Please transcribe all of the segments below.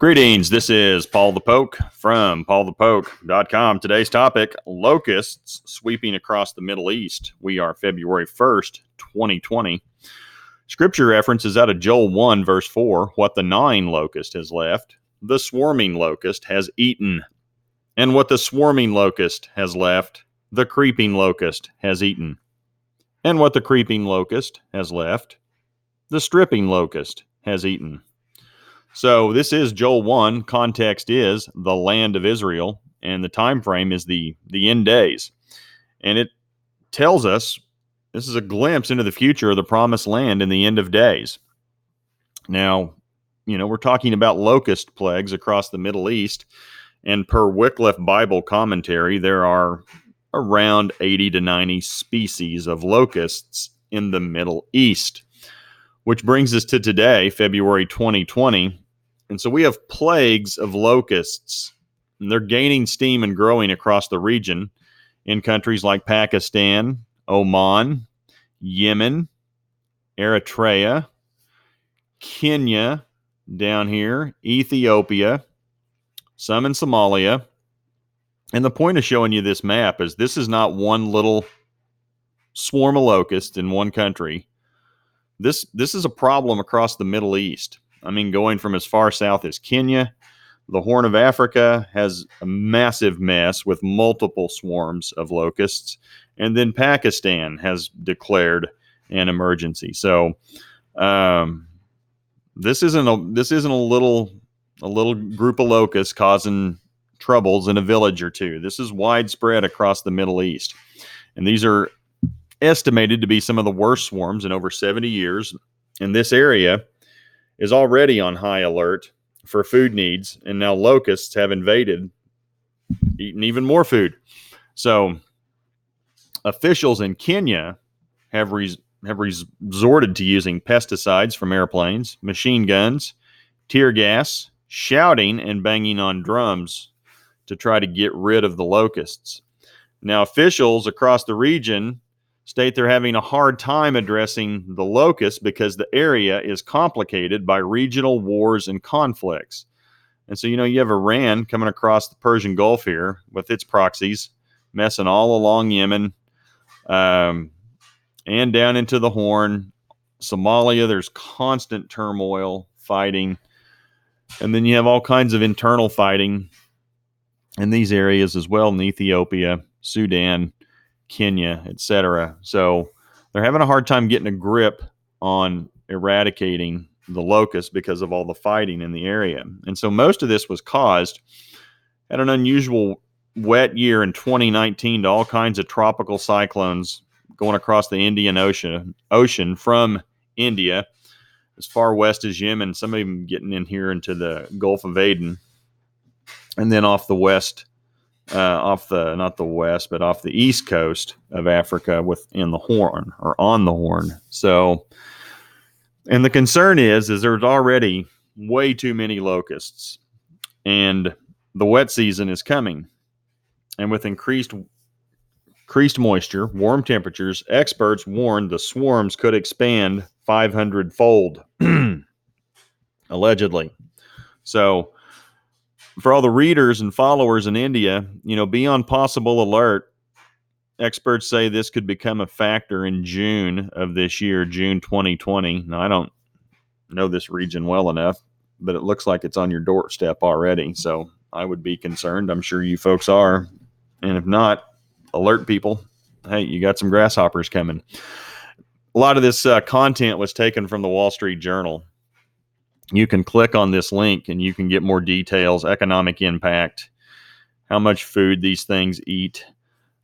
Greetings, this is Paulthepoke from Paulthepoke.com. Today's topic, locusts sweeping across the Middle East. We are February 1st, 2020. Scripture reference is out of Joel 1, verse 4. What the gnawing locust has left, the swarming locust has eaten. And what the swarming locust has left, the creeping locust has eaten. And what the creeping locust has left, the stripping locust has eaten. So this is Joel 1. Context is the land of Israel, and the time frame is the end days. And it tells us this is a glimpse into the future of the promised land in the end of days. Now, we're talking about locust plagues across the Middle East, and per Wycliffe Bible commentary, there are around 80 to 90 species of locusts in the Middle East. Which brings us to today, February 2020. And so we have plagues of locusts. And they're gaining steam and growing across the region in countries like Pakistan, Oman, Yemen, Eritrea, Kenya, down here, Ethiopia, some in Somalia. And the point of showing you this map is this is not one little swarm of locusts in one country. This is a problem across the Middle East. I mean, going from as far south as Kenya, the Horn of Africa has a massive mess with multiple swarms of locusts, and then Pakistan has declared an emergency. So, this isn't a little group of locusts causing troubles in a village or two. This is widespread across the Middle East, and these are estimated to be some of the worst swarms in over 70 years. And this area is already on high alert for food needs. And now locusts have invaded, eaten even more food. So officials in Kenya have resorted to using pesticides from airplanes, machine guns, tear gas, shouting, and banging on drums to try to get rid of the locusts. Now, officials across the region state they're having a hard time addressing the locusts because the area is complicated by regional wars and conflicts. And so, you have Iran coming across the Persian Gulf here with its proxies, messing all along Yemen and down into the Horn. Somalia, there's constant turmoil, fighting. And then you have all kinds of internal fighting in these areas as well, in Ethiopia, Sudan, Kenya, etc. So they're having a hard time getting a grip on eradicating the locusts because of all the fighting in the area. And so most of this was caused at an unusual wet year in 2019 to all kinds of tropical cyclones going across the Indian Ocean from India as far west as Yemen, some of them getting in here into the Gulf of Aden, and then off the west, off the east coast of Africa on the Horn. So, and the concern is there's already way too many locusts, and the wet season is coming. And with increased moisture, warm temperatures, experts warn the swarms could expand 500-fold, allegedly. So, for all the readers and followers in India, be on possible alert. Experts say this could become a factor in June of this year, June 2020. Now, I don't know this region well enough, but it looks like it's on your doorstep already. So I would be concerned. I'm sure you folks are. And if not, alert people. Hey, you got some grasshoppers coming. A lot of this content was taken from the Wall Street Journal. You can click on this link and you can get more details, economic impact, how much food these things eat,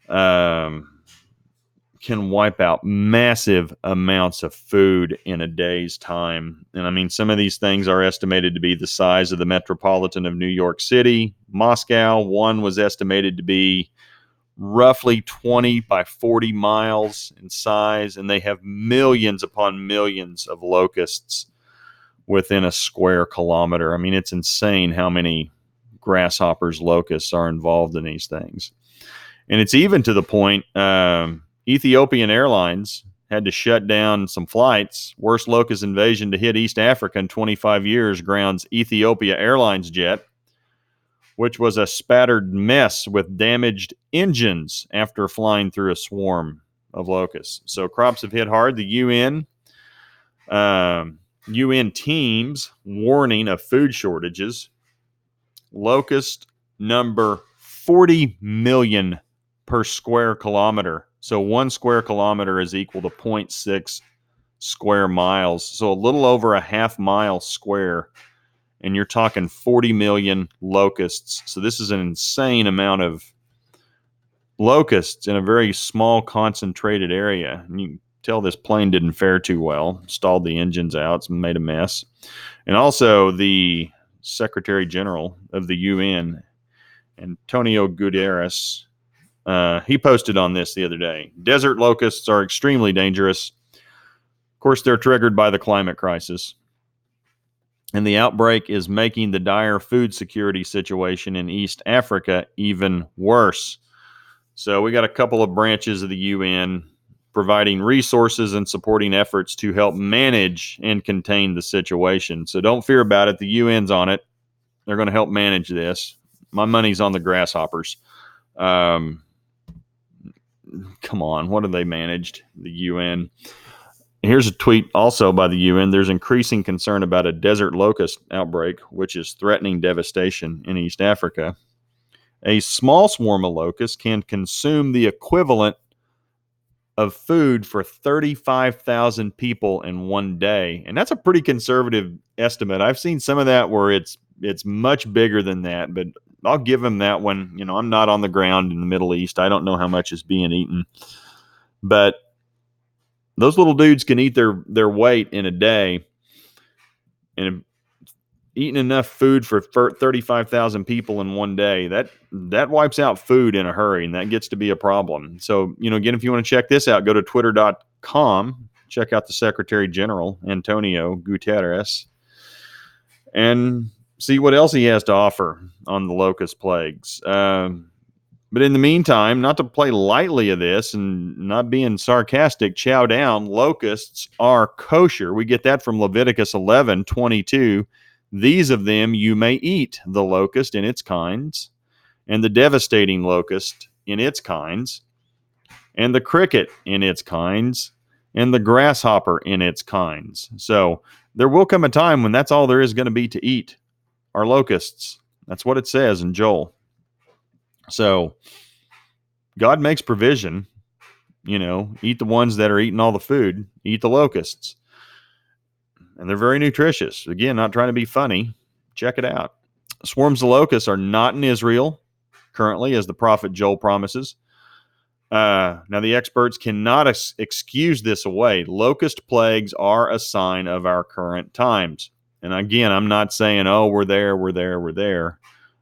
can wipe out massive amounts of food in a day's time. And I mean, some of these things are estimated to be the size of the metropolitan of New York City, Moscow. One was estimated to be roughly 20 by 40 miles in size, and they have millions upon millions of locusts within a square kilometer. I mean, it's insane how many grasshoppers, locusts are involved in these things. And it's even to the point, Ethiopian Airlines had to shut down some flights. Worst locust invasion to hit East Africa in 25 years grounds Ethiopia Airlines jet, which was a spattered mess with damaged engines after flying through a swarm of locusts. So crops have hit hard. The UN teams warning of food shortages. Locust number 40 million per square kilometer. So 1 square kilometer is equal to 0.6 square miles. So a little over a half mile square. And you're talking 40 million locusts. So this is an insane amount of locusts in a very small, concentrated area. And you can tell this plane didn't fare too well. Stalled the engines out and made a mess. And also the Secretary General of the UN, Antonio Guterres, he posted on this the other day. Desert locusts are extremely dangerous. Of course, they're triggered by the climate crisis. And the outbreak is making the dire food security situation in East Africa even worse. So we got a couple of branches of the UN providing resources and supporting efforts to help manage and contain the situation. So don't fear about it. The UN's on it. They're going to help manage this. My money's on the grasshoppers. Come on, what have they managed? The UN. Here's a tweet also by the UN. There's increasing concern about a desert locust outbreak, which is threatening devastation in East Africa. A small swarm of locusts can consume the equivalent of food for 35,000 people in one day. And that's a pretty conservative estimate. I've seen some of that where it's much bigger than that, but I'll give them that one. You know, I'm not on the ground in the Middle East. I don't know how much is being eaten. But those little dudes can eat their weight in a day. And eating enough food for 35,000 people in one day, that wipes out food in a hurry, and that gets to be a problem. So, you know, again, if you want to check this out, go to twitter.com, check out the Secretary General, Antonio Guterres, and see what else he has to offer on the locust plagues. But in the meantime, not to play lightly of this and not being sarcastic, chow down, locusts are kosher. We get that from Leviticus 11:22. These of them you may eat, the locust in its kinds, and the devastating locust in its kinds, and the cricket in its kinds, and the grasshopper in its kinds. So there will come a time when that's all there is going to be to eat, are locusts. That's what it says in Joel. So God makes provision, you know, eat the ones that are eating all the food, eat the locusts. And they're very nutritious. Again, not trying to be funny. Check it out. Swarms of locusts are not in Israel currently, as the prophet Joel promises. Now, the experts cannot excuse this away. Locust plagues are a sign of our current times. And again, I'm not saying, oh, we're there.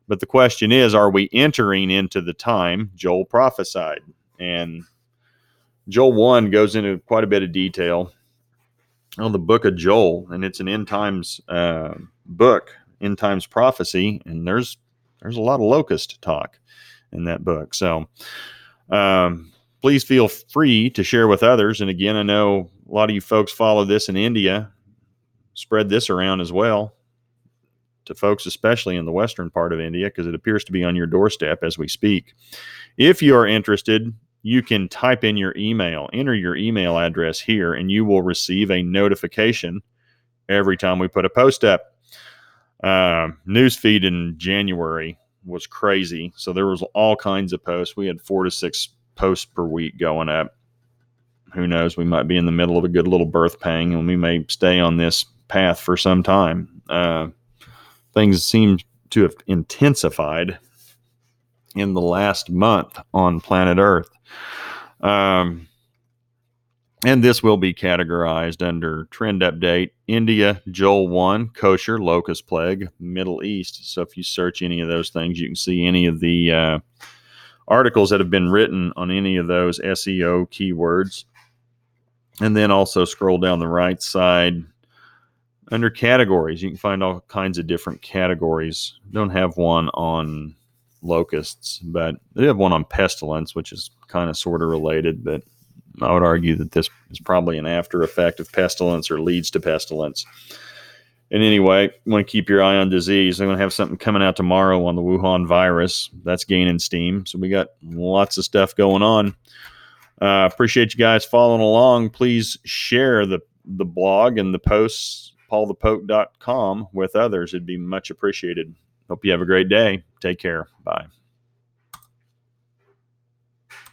But the question is, are we entering into the time Joel prophesied? And Joel 1 goes into quite a bit of detail on the book of Joel, and it's an end times book, end times prophecy, and there's a lot of locust talk in that book. So please feel free to share with others. And again, I know a lot of you folks follow this in India. Spread this around as well to folks, especially in the western part of India, because it appears to be on your doorstep as we speak. If you are interested, you can type in your email, enter your email address here, and you will receive a notification every time we put a post up. Newsfeed in January was crazy. So there was all kinds of posts. We had 4 to 6 posts per week going up. Who knows? We might be in the middle of a good little birth pang, and we may stay on this path for some time. Things seem to have intensified in the last month on planet Earth. And this will be categorized under trend update, India, Joel 1, kosher, locust plague, Middle East. So if you search any of those things, you can see any of the articles that have been written on any of those SEO keywords. And then also scroll down the right side under categories. You can find all kinds of different categories. Don't have one on locusts, but they have one on pestilence, which is kind of sort of related, but I would argue that this is probably an after effect of pestilence or leads to pestilence. And anyway, you want to keep your eye on disease. I'm going to have something coming out tomorrow on the Wuhan virus. That's gaining steam. So we got lots of stuff going on. Appreciate you guys following along. Please share the blog and the posts, paulthepoke.com, with others. It'd be much appreciated. Hope you have a great day. Take care. Bye.